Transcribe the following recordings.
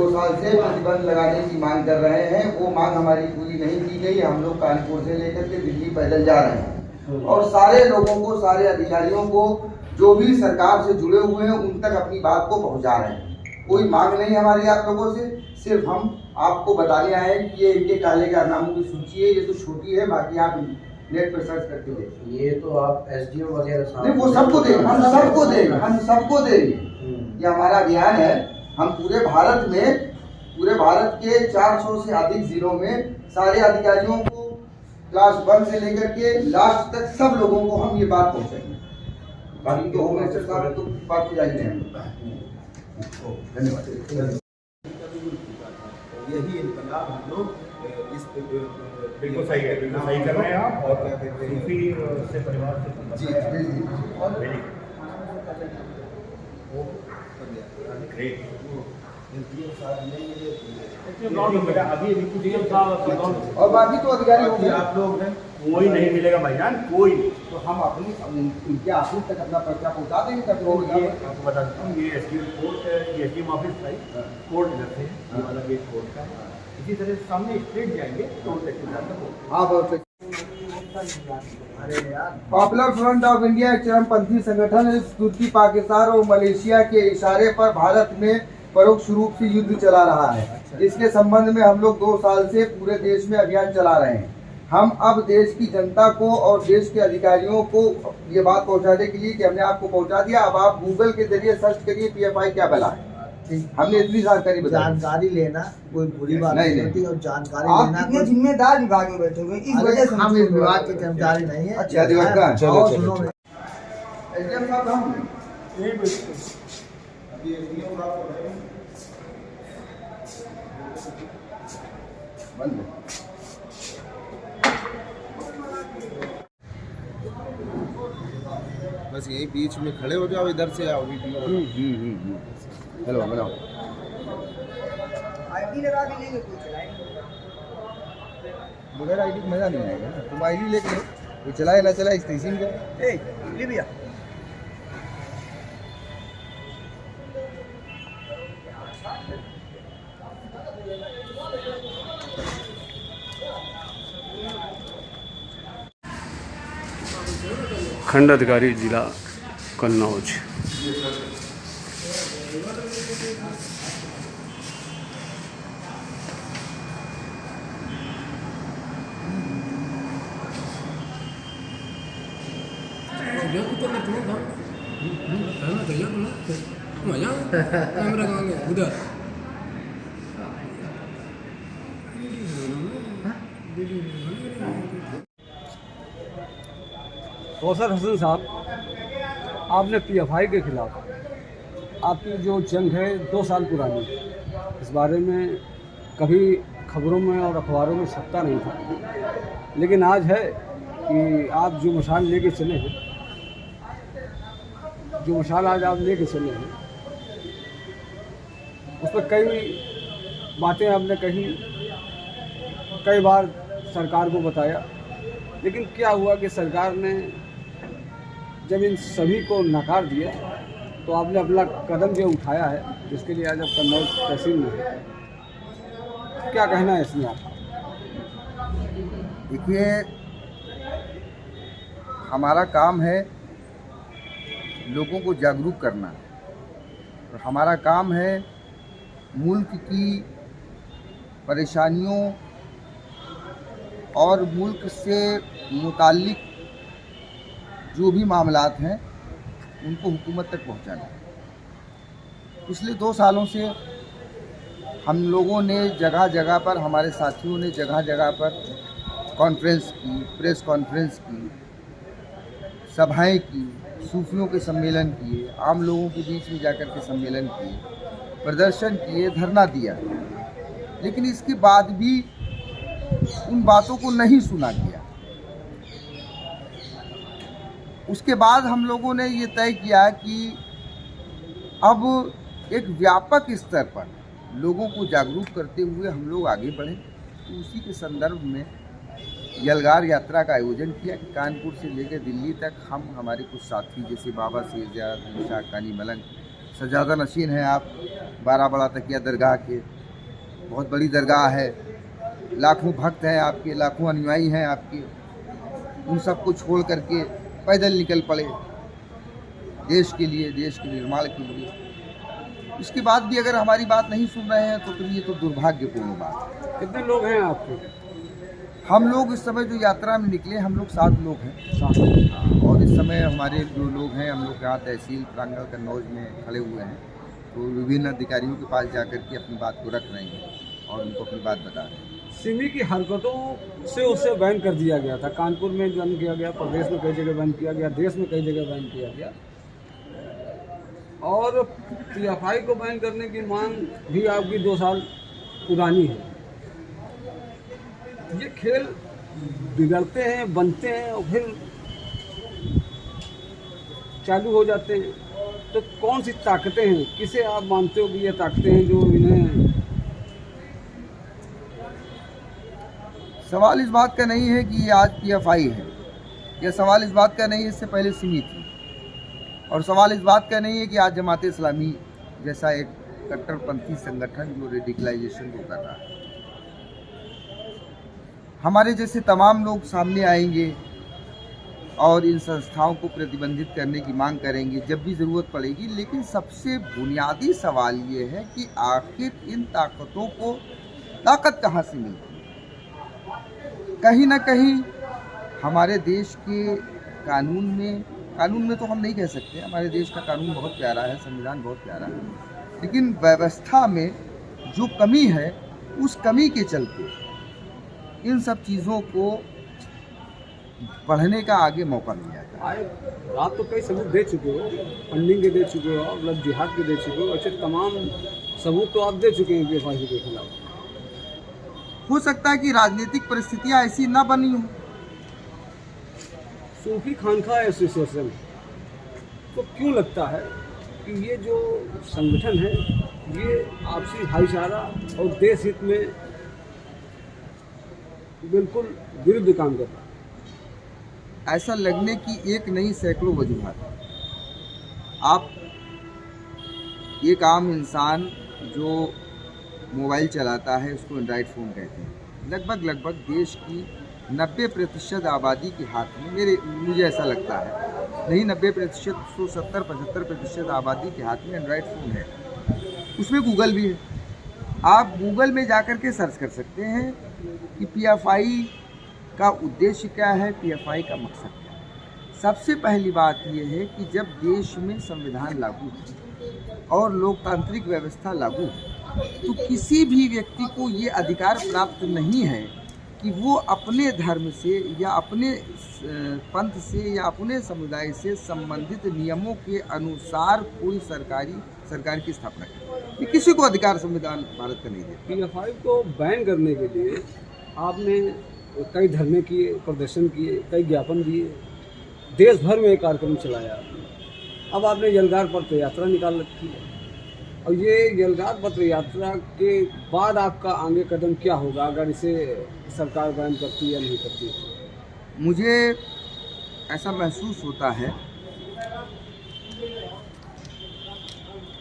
2 साल से प्रतिबंध लगाने की मांग कर रहे हैं, वो मांग हमारी पूरी नहीं की गई। हम लोग कानपुर से लेकर के दिल्ली पैदल जा रहे हैं और सारे लोगों को, सारे अधिकारियों को, जो भी सरकार से जुड़े हुए हैं, उन तक अपनी बात को पहुंचा रहे हैं। कोई मांग नहीं हमारी आप लोगों से, सिर्फ हम आपको बताने आए हैं कि ये इनके काले कारनामों की सूची है। ये तो छोटी है, बाकी आप नेट पर सर्च करके देखिए। ये तो आप एसडीओ वगैरह नहीं, वो सबको देंगे, हम सबको देंगे। ये हमारा अभियान है। हम पूरे भारत के 400 से अधिक जिलों में सारे अधिकारियों को, क्लास 1 से लेकर के लास्ट तक सब लोगों को हम ये बात पहुंचाएंगे। बाकी तो होम मिनिस्टर साहब तो बात जाएंगे। धन्यवाद। यही इनकलाब हम लोग इस बिल्कुल सही है, बिल्कुल सही कर रहे हैं आप। और सूफी से परिवार से जी ग्रेट। और बाकी तो अधिकारी होंगे, आप लोग हैं, कोई नहीं मिलेगा भाईजान, कोई। तो हम अपनी उनके ऑफिस तक अपना पर्चा पहुंचा देंगे। तो ये आपको बता देता हूँ, ये एसडीएम कोर्ट, ये एसडीएम ऑफिस था, कोर्ट इधर से ये वाला गेट कोर्ट का। इसी तरह सामने स्ट्रेट जाएंगे तो हाँ, पॉपुलर फ्रंट ऑफ इंडिया एक चरमपंथी संगठन है। तुर्की, पाकिस्तान और मलेशिया के इशारे पर भारत में परोक्ष रूप से युद्ध चला रहा है। इसके संबंध में हम लोग 2 साल से पूरे देश में अभियान चला रहे हैं। हम अब देश की जनता को और देश के अधिकारियों को ये बात पहुंचाने के लिए कि हमने आपको पहुंचा दिया, अब आप गूगल के जरिए सर्च करिए पीएफआई क्या बला है। हमने इतनी जानकारी बताई। जानकारी लेना कोई बुरी बात नहीं होती, और जानकारी लेना आप जिम्मेदार विभाग में बैठे हुए, इस वजह से हम इस विभाग के कर्मचारी नहीं है। अच्छा अधिवक्ता हैं। चलो सुनो, एसडीएम साहब हम बंद है। बस यही बीच में खड़े हो जाओ, इधर से आओ वीडियो। हेलो बनाओ। आईडी लगा के लेंगे, कोई चलाएंगे बगैर आईडी का मजा नहीं आएगा। तुम आईडी लेके लो, कोई चलाए ना चलाए स्टेशन का। ले भैया। खंड अधिकारी जिला कन्नौज। उधर कौसर हसन साहब, आपने पीएफआई के खिलाफ आपकी जो जंग है 2 साल पुरानी, इस बारे में कभी खबरों में और अखबारों में छपता नहीं था, लेकिन आज है कि आप जो मशाल लेके चले हैं, जो मशाल आज आप लेके चले हैं, उस पर कई बातें आपने कही, कई बार सरकार को बताया, लेकिन क्या हुआ कि सरकार ने जब इन सभी को नकार दिया तो आपने अपना कदम जो उठाया है, जिसके लिए आज आप कन्नौज तहसील में है, क्या कहना है इसमें आपका? देखिए, हमारा काम है लोगों को जागरूक करना, और हमारा काम है मुल्क की परेशानियों और मुल्क से मुताल्लिक जो भी मामलात हैं उनको हुकूमत तक पहुंचाना। पिछले 2 सालों से हम लोगों ने जगह जगह पर, हमारे साथियों ने जगह जगह पर कॉन्फ्रेंस की, प्रेस कॉन्फ्रेंस की, सभाएं की, सूफियों के सम्मेलन किए, आम लोगों के बीच में जाकर के सम्मेलन किए, प्रदर्शन किए, धरना दिया, लेकिन इसके बाद भी उन बातों को नहीं सुना गया। उसके बाद हम लोगों ने ये तय किया कि अब एक व्यापक स्तर पर लोगों को जागरूक करते हुए हम लोग आगे बढ़ें। तो उसी के संदर्भ में यलगार यात्रा का आयोजन किया कि कानपुर से लेकर दिल्ली तक हम, हमारे कुछ साथी जैसे बाबा शेरजाद, शाह कानी मलंग, सजादा नशीन हैं आप, 12 बड़ा तकिया दरगाह के, बहुत बड़ी दरगाह है, लाखों भक्त हैं आपके, लाखों अनुयायी हैं आपके, उन सबको छोड़ करके पैदल निकल पड़े देश के लिए, देश के निर्माण के लिए। इसके बाद भी अगर हमारी बात नहीं सुन रहे हैं तो फिर ये तो दुर्भाग्यपूर्ण बात है। कितने लोग हैं आपके? हम लोग इस समय जो यात्रा में निकले, हम लोग 7 लोग हैं। 7 और इस समय हमारे जो लोग हैं, हम लोग यहाँ तहसील प्रांगण कन्नौज में खड़े हुए हैं, तो विभिन्न अधिकारियों के पास जाकर के अपनी बात को रख रहे हैं और उनको अपनी बात बता रहे हैं। सिमी की हरकतों से उसे बैन कर दिया गया था। कानपुर में बैन किया गया, प्रदेश में कई जगह बैन किया गया, देश में कई जगह बैन किया गया, और पीएफआई को बैन करने की मांग भी आपकी 2 साल पुरानी है। ये खेल बिगड़ते हैं, बनते हैं और फिर चालू हो जाते हैं। तो कौन सी ताकतें हैं, किसे आप मानते हो कि ये ताकतें हैं जो इन्हें? सवाल इस बात का नहीं है कि ये आज पीएफआई है, यह सवाल इस बात का नहीं है इससे पहले सिमी थी, और सवाल इस बात का नहीं है कि आज जमाते इस्लामी जैसा एक कट्टरपंथी संगठन जो रेडिकलाइजेशन को कर रहा है। हमारे जैसे तमाम लोग सामने आएंगे और इन संस्थाओं को प्रतिबंधित करने की मांग करेंगे जब भी ज़रूरत पड़ेगी। लेकिन सबसे बुनियादी सवाल ये है कि आखिर इन ताकतों को ताकत कहाँ से मिलती है? कहीं ना कहीं हमारे देश के कानून में तो हम नहीं कह सकते, हमारे देश का कानून बहुत प्यारा है, संविधान बहुत प्यारा है, लेकिन व्यवस्था में जो कमी है उस कमी के चलते इन सब चीज़ों को बढ़ने का आगे मौका मिल जाता है। आप तो कई सबूत दे चुके हो, फंडिंग के दे चुके हो, मतलब जिहाद के दे चुके हो, ऐसे तमाम सबूत तो आप दे चुके हैं पीएफआई के खिलाफ। हो सकता है कि राजनीतिक परिस्थितियां ऐसी ना बनी हो। सूफी खानखा एसोसिएशन को क्यों लगता है कि ये जो संगठन है ये आपसी भाईचारा और देश हित में बिल्कुल विरुद्ध काम कर रहा है? ऐसा लगने की एक नहीं सैकड़ों वजूहात है। आप एक आम इंसान जो मोबाइल चलाता है उसको एंड्रॉयड फ़ोन कहते हैं, लगभग देश की 90% आबादी के हाथ में, मुझे ऐसा लगता है नहीं 90%, 70-75% आबादी के हाथ में एंड्रॉयड फ़ोन है। उसमें गूगल भी है। आप गूगल में जाकर के सर्च कर सकते हैं कि पीएफआई का उद्देश्य क्या है, पीएफआई का मकसद क्या है। सबसे पहली बात यह है कि जब देश में संविधान लागू है और लोकतांत्रिक व्यवस्था लागू है तो किसी भी व्यक्ति को ये अधिकार प्राप्त नहीं है कि वो अपने धर्म से या अपने पंथ से या अपने समुदाय से संबंधित नियमों के अनुसार कोई सरकार की स्थापना करे। ये किसी को अधिकार संविधान भारत का नहीं है। पीएफआई को बैन करने के लिए आपने कई धरने किए, प्रदर्शन किए, कई ज्ञापन दिए, देश भर में एक कार्यक्रम चलाया आपने। अब आपने यलगार पत्र यात्रा निकाल रखी है, और ये यलगार पत्र यात्रा के बाद आपका आगे कदम क्या होगा अगर इसे सरकार बैन करती या नहीं करती? मुझे ऐसा महसूस होता है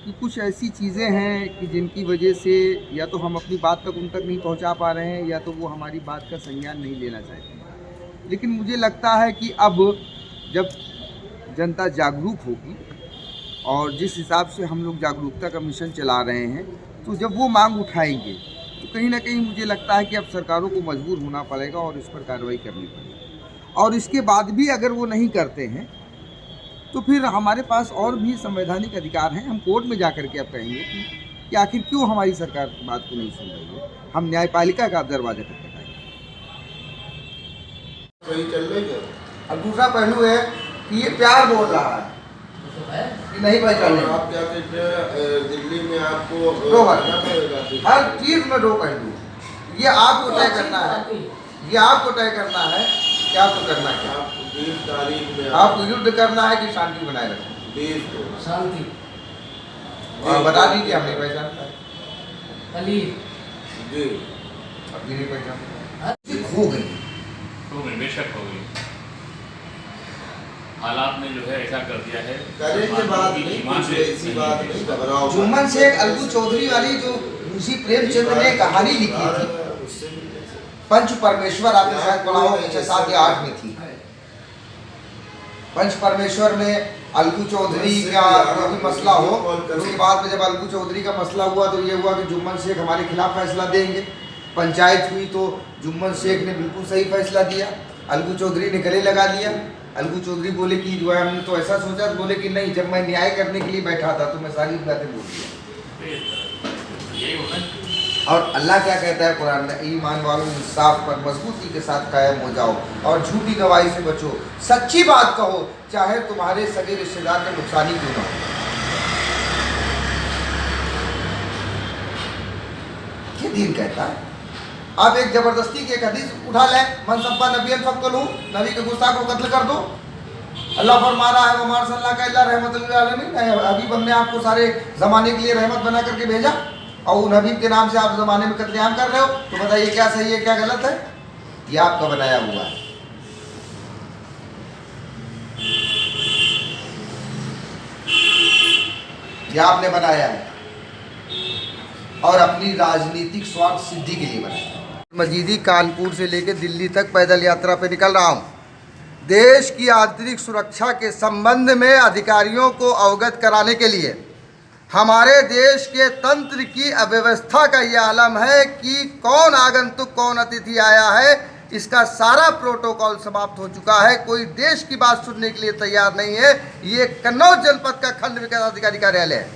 कि कुछ ऐसी चीज़ें हैं कि जिनकी वजह से या तो हम अपनी बात तक उन तक नहीं पहुंचा पा रहे हैं या तो वो हमारी बात का संज्ञान नहीं लेना चाहते। लेकिन मुझे लगता है कि अब जब जनता जागरूक होगी और जिस हिसाब से हम लोग जागरूकता का मिशन चला रहे हैं, तो जब वो मांग उठाएंगे तो कहीं ना कहीं मुझे लगता है कि अब सरकारों को मजबूर होना पड़ेगा और इस पर कार्रवाई करनी पड़ेगी। और इसके बाद भी अगर वो नहीं करते हैं तो फिर हमारे पास और भी संवैधानिक अधिकार हैं। हम कोर्ट में जा कर के अब कहेंगे कि आखिर क्यों हमारी सरकार बात को नहीं सुन रही है। हम न्यायपालिका का दरवाजा खटखटाएंगे। सही चल रही है। अब दूसरा पहलू है कि ये प्यार बोल रहा है कि नहीं पहचाने। आप क्या कहते हैं, दिल्ली में आपको दो हर चीज़ में दो पहलू, ये आपको तय करना है, ये आपको तय करना है कि आपको करना है। आप 20 तारीख में आपको युद्ध करना है कि शांति बनाए रखना? देश को शांति। और बता दीजिए, हम नहीं पहचानता अली जी, अब भी नहीं पहचानता। हो गई, बेशक हो गई। हालात ने जो है ऐसा कर दिया है। करेंगे बात नहीं, इसी बात नहीं घबराओ। जुम्मन शेख अलगू चौधरी वाली जो ऋषि प्रेमचंद ने कहानी लिखी थी, पंच परमेश्वर, आपने शायद पढ़ा हो, 6, 7 या 8 में थी। पंच परमेश्वर में अलगू चौधरी का जो भी मसला हो, उसके बाद में जब अलगू चौधरी का मसला हुआ तो ये हुआ कि जुम्मन शेख हमारे खिलाफ फैसला देंगे। पंचायत हुई तो जुम्मन शेख ने बिल्कुल सही फैसला दिया, अलगू चौधरी ने गले लगा लिया। अलगू चौधरी बोले कि जो है हमने तो ऐसा सोचा, तो बोले कि नहीं, जब मैं न्याय करने के लिए बैठा था तो मैं सारी बातें बोल दिया। और अल्लाह क्या कहता है कुरान में, ईमान वालों इंसाफ पर मजबूती के साथ कायम हो जाओ और झूठी गवाही से बचो, सच्ची बात कहो चाहे तुम्हारे सगे रिश्तेदार का नुकसान ही क्यों ना हो। ये दीन कहता है। आप एक जबरदस्ती की एक हदीस उठा लें, मन सब्बा नबियन फक्तलू, नबी के गुस्ताख को कत्ल कर दो। अल्लाह फरमा रहा है वमा अरसलनाका इल्ला रहमतल लिल आलमीन, हबीब हमने आपको सारे ज़माने के लिए रहमत बना करके भेजा, और उन हबीब के नाम से आप ज़माने में कत्लेआम कर रहे हो, तो बताइए क्या सही है क्या गलत है? ये आपका बनाया हुआ है। ये आपने बनाया है और अपनी राजनीतिक स्वार्थ सिद्धि के लिए बनाया। मजीदी कानपुर से लेकर दिल्ली तक पैदल यात्रा पर निकल रहा हूँ। देश की आंतरिक सुरक्षा के संबंध में अधिकारियों को अवगत कराने के लिए हमारे देश के तंत्र की अव्यवस्था का यह आलम है कि कौन आगंतुक कौन अतिथि आया है, इसका सारा प्रोटोकॉल समाप्त हो चुका है। कोई देश की बात सुनने के लिए तैयार नहीं है। ये कन्नौज जनपद का खंड विकास अधिकारी कार्यालय है।